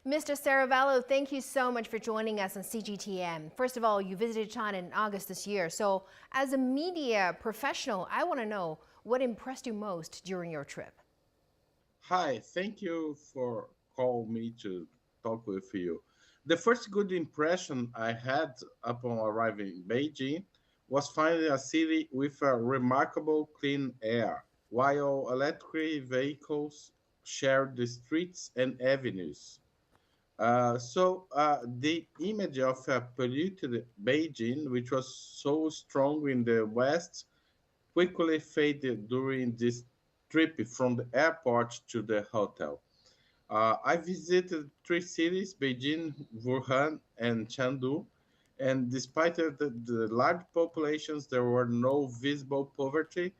Mr. Sereza, thank you so much for joining us on CGTN. First of all, you visited China in August this year. So as a media professional, I want to know what impressed you most during your trip. Hi, thank you for calling me to talk with you. The first good impression I had upon arriving in Beijing was finding a city with a remarkable clean air, while electric vehicles shared the streets and avenues. The image of a polluted Beijing, which was so strong in the West, quickly faded during this trip from the airport to the hotel. I visited three cities, Beijing, Wuhan, and Chengdu, and despite the large populations, there were no visible poverty,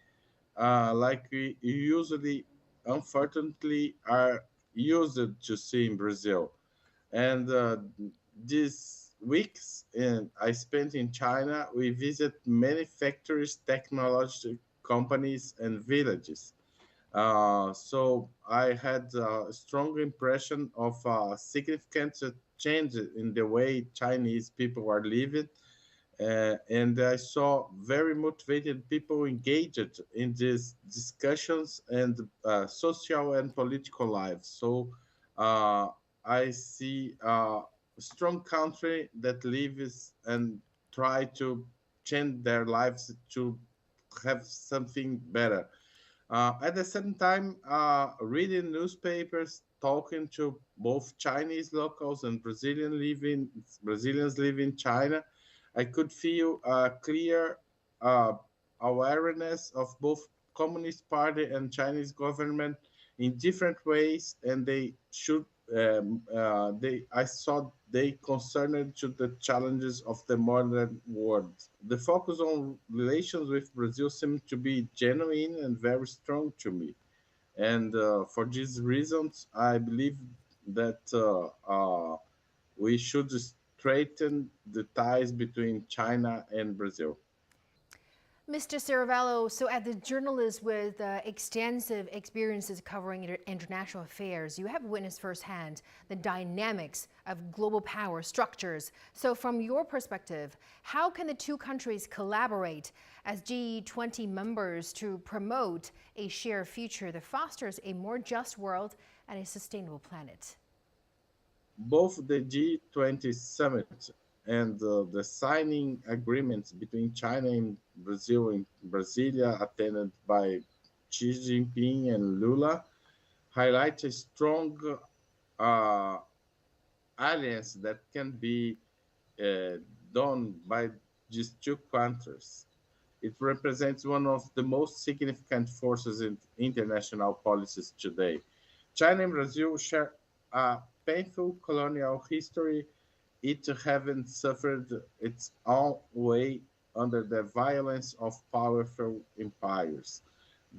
like we usually, unfortunately, are used to see in Brazil. And these weeks I spent in China, we visit many factories, technology companies, and villages. So I had a strong impression of a significant change in the way Chinese people are living. And I saw very motivated people engaged in these discussions and social and political lives. So uh, I see a strong country that lives and try to change their lives to have something better. At the same time, reading newspapers, talking to both Chinese locals and Brazilians living in China, I could feel a clear uh, awareness of both Communist Party and Chinese government in different ways, and they should. I saw they concerned to the challenges of the modern world. The focus on relations with Brazil seemed to be genuine and very strong to me. And for these reasons, I believe that we should straighten the ties between China and Brazil. Mr. Sereza, so as a journalist with extensive experiences covering international affairs, you have witnessed firsthand the dynamics of global power structures. So from your perspective, how can the two countries collaborate as G20 members to promote a shared future that fosters a more just world and a sustainable planet? Both the G20 summit and the signing agreements between China and Brazil in Brasilia, attended by Xi Jinping and Lula, highlight a strong uh, alliance that can be uh, done by these two countries. It represents one of the most significant forces in international policies today. China and Brazil share a painful colonial history, each having suffered its own way under the violence of powerful empires.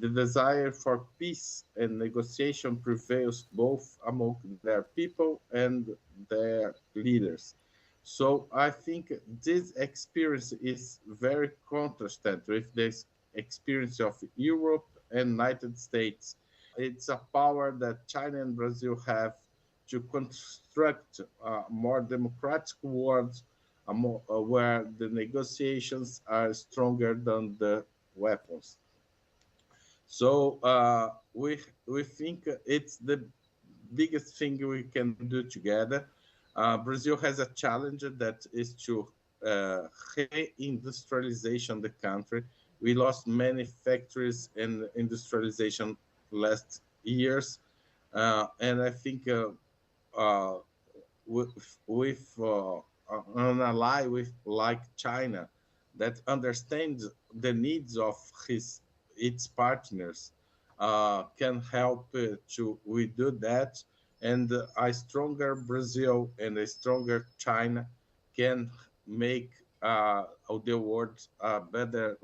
The desire for peace and negotiation prevails both among their people and their leaders. So I think this experience is very contrasted with this experience of Europe and United States. It's a power that China and Brazil have to construct a more democratic world, where the negotiations are stronger than the weapons. So we think it's the biggest thing we can do together. Brazil has a challenge that is to reindustrialization the country. We lost many factories and industrialization last years, and I think uh, with an ally with like China that understands the needs of his its partners can help to we do that, and a stronger Brazil and a stronger China can make the world a better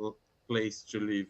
place to live.